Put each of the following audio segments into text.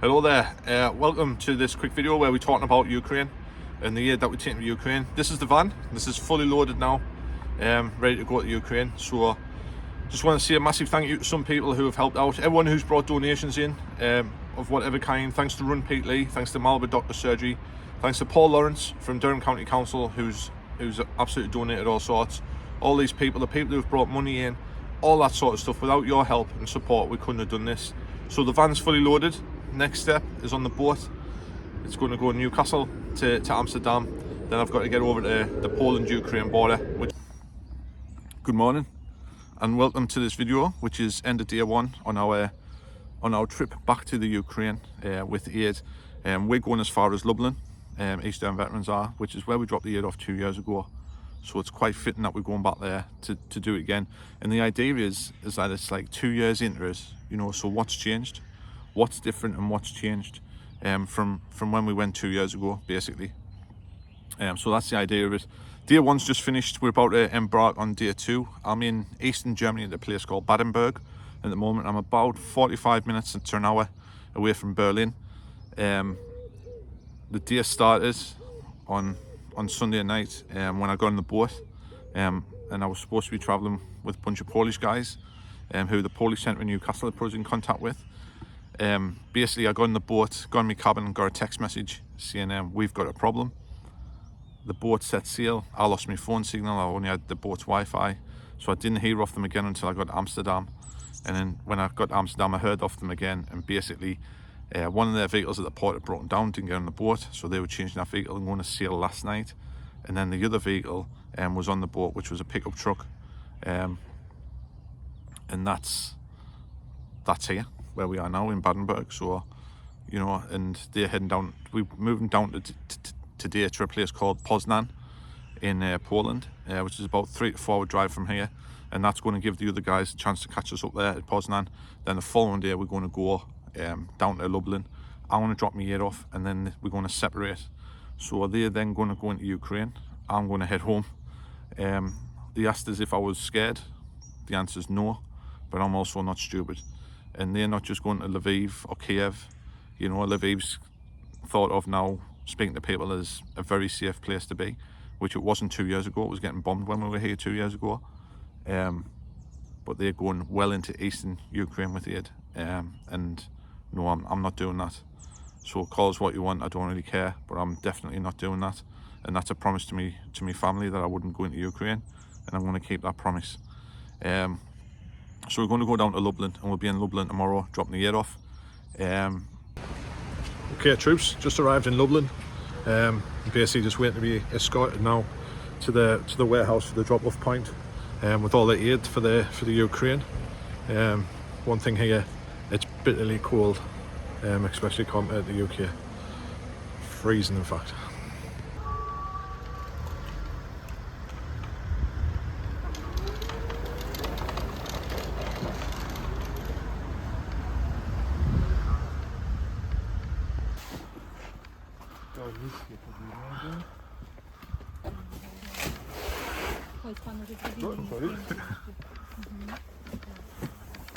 Hello there, welcome to this quick video where we're talking about Ukraine and the aid that we're taking to Ukraine. This is the van, this is fully loaded now, ready to go to Ukraine. So just want to say a massive thank you to some people who have helped out, everyone who's brought donations in of whatever kind. Thanks to Run Pete Lee, thanks to Malba Doctor Surgery, thanks to Paul Lawrence from Durham County Council who's absolutely donated all sorts. All these people, the people who've brought money in, all that sort of stuff. Without your help and support we couldn't have done this. So the van's fully loaded. Next step is on the boat. It's going to go to Newcastle to Amsterdam. Then I've got to get over to the Poland-Ukraine border. Good morning and welcome to this video, which is end of day one on our trip back to the Ukraine with aid. We're going as far as Lublin, East End Veterans are, which is where we dropped the aid off 2 years ago. So it's quite fitting that we're going back there to do it again. And the idea is that it's like 2 years into it, you know, so what's changed? What's different and what's changed from when we went 2 years ago, basically. So that's the idea of it. Day one's just finished. We're about to embark on day two. I'm in Eastern Germany at a place called Badenburg at the moment. I'm about 45 minutes to an hour away from Berlin. The day started on Sunday night when I got on the boat, and I was supposed to be travelling with a bunch of Polish guys who the Polish Centre in Newcastle had put us in contact with. Basically I got in the boat, got in my cabin and got a text message saying we've got a problem. The boat set sail. I lost my phone signal, I only had the boat's Wi-Fi, so I didn't hear off them again until I got to Amsterdam. And then when I got to Amsterdam I heard off them again, and basically one of their vehicles at the port had broken down, didn't get on the boat, so they were changing that vehicle and going to sail last night. And then the other vehicle was on the boat, which was a pickup truck, and that's here where we are now in Badenburg. So, you know, and they're heading down, we're moving down today to a place called Poznan in Poland, which is about 3 to 4 hour drive from here, and that's going to give the other guys a chance to catch us up there at Poznan. Then the following day we're going to go down to Lublin. I want to drop my aid off and then we're going to separate. So they're then going to go into Ukraine, I'm going to head home. They asked us if I was scared. The answer is no, but I'm also not stupid. And they're not just going to Lviv or Kiev. You know, Lviv's thought of now, speaking to people, as a very safe place to be, which it wasn't 2 years ago. It was getting bombed when we were here 2 years ago. But they're going well into Eastern Ukraine with aid. And no, I'm not doing that. So call us what you want, I don't really care, but I'm definitely not doing that. And that's a promise to me family, that I wouldn't go into Ukraine, and I'm going to keep that promise. So we're going to go down to Lublin, and we'll be in Lublin tomorrow, dropping the aid off. Okay, troops, just arrived in Lublin. Basically just waiting to be escorted now to the warehouse for the drop-off point, with all the aid for the Ukraine. One thing here, it's bitterly cold, especially compared to the UK. Freezing, in fact.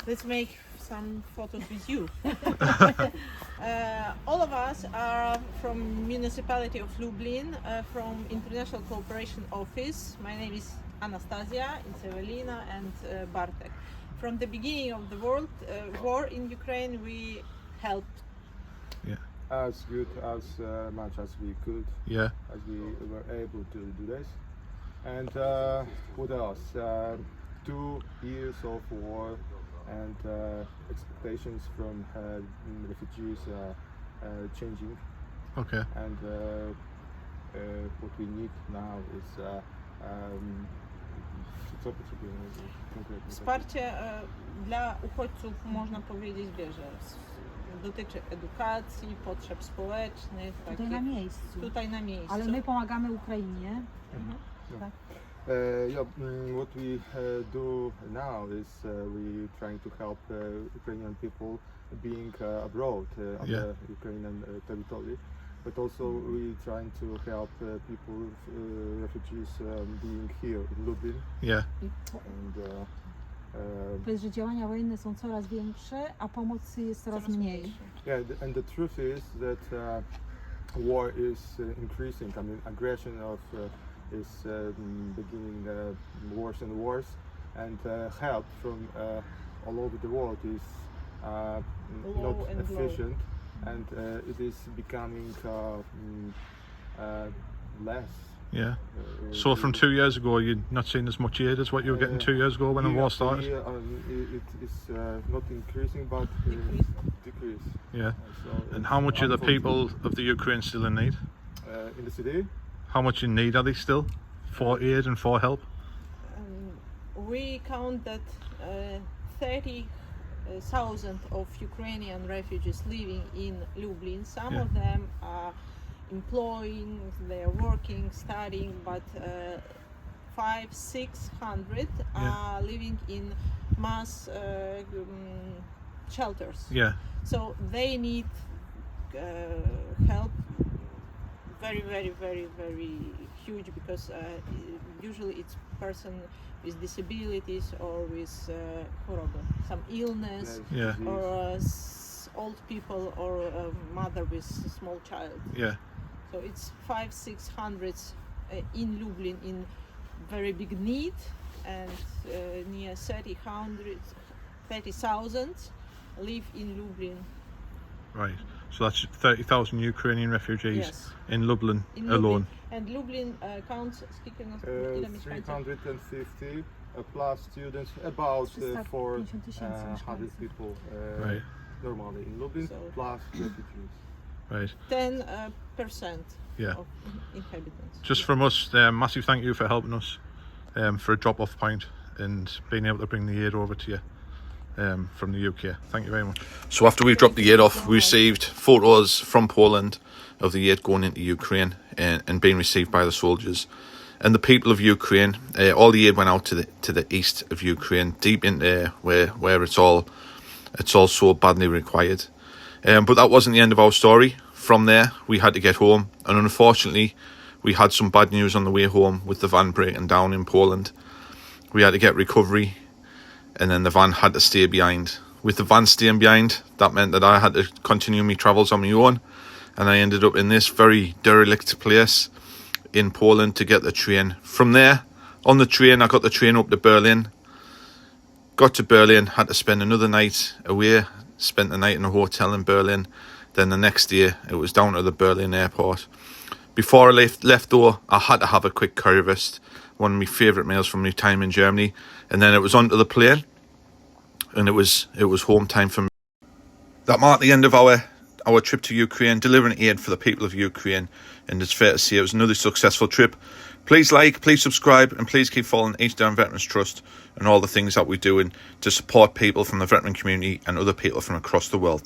Let's make some photos with you. All of us are from municipality of Lublin, from International Cooperation Office. My name is Anastasia, it's Evelina and Bartek. From the beginning of the world war in Ukraine, we helped. Yeah. As good as much as we could. Yeah. As we were able to do this. And what else? 2 years of war and expectations from refugees changing. Okay. And what we need now is Wsparcie dla uchodźców, można powiedzieć, bierze. Dotyczy edukacji, potrzeb społecznych. Tutaj na miejscu. Tutaj na miejscu. Ale my pomagamy Ukrainie. Tak. What we do now is we trying to help Ukrainian people being abroad on the Ukrainian territory, but also we trying to help people, refugees being here in Lublin. Yeah. And Powiedz, że działania wojenne są coraz większe, a pomocy jest coraz mniej. Yeah, and the truth is that war is increasing. I mean, aggression is beginning wars and wars, and help from all over the world is Low not and low. efficient, and it is becoming less. Yeah. So from 2 years ago, you're not seeing as much aid as what you were getting 2 years ago when the war started? It is not increasing, but decrease. Yeah. So And how much are the people of the Ukraine still in need? in the city? How much in need are they still for aid and for help? We count that 30,000 of Ukrainian refugees living in Lublin. Some Yeah. of them are employing, they are working, studying, but 500-600 are living in mass shelters. Yeah. So they need help very, very, very, very huge, because usually it's person with disabilities or with some illness, Yeah. or old people, or a mother with a small child. Yeah. So it's 500-600 in Lublin in very big need, and near 30,000 live in Lublin. Right. So that's 30,000 Ukrainian refugees Yes. in Lublin In alone. Lublin. And Lublin counts ile mieszkańców? 350 plus students, about 350,000 400 people Right. normally in Lublin, So- plus refugees. Right. 10% Yeah. of inhabitants. Just from us, massive thank you for helping us for a drop-off point and being able to bring the aid over to you from the UK. Thank you very much. So after we've dropped the aid off, we received photos from Poland of the aid going into Ukraine and being received by the soldiers and the people of Ukraine. All the aid went out to the east of Ukraine, deep into where it's all so badly required. But that wasn't the end of our story. From there, we had to get home, and unfortunately, we had some bad news on the way home with the van breaking down in Poland. We had to get recovery, and then the van had to stay behind. With the van staying behind, that meant that I had to continue my travels on my own, and I ended up in this very derelict place in Poland to get the train. From there, on the train, I got the train up to Berlin. Got to Berlin, had to spend another night away, spent the night in a hotel in Berlin. Then the next day, it was down to the Berlin airport. Before I left though, I had to have a quick currywurst, one of my favourite meals from my time in Germany. And then it was onto the plane, and it was home time for me. That marked the end of our trip to Ukraine, delivering aid for the people of Ukraine. And it's fair to say it was another successful trip. Please like, please subscribe, and please keep following East Down Veterans Trust and all the things that we're doing to support people from the veteran community and other people from across the world.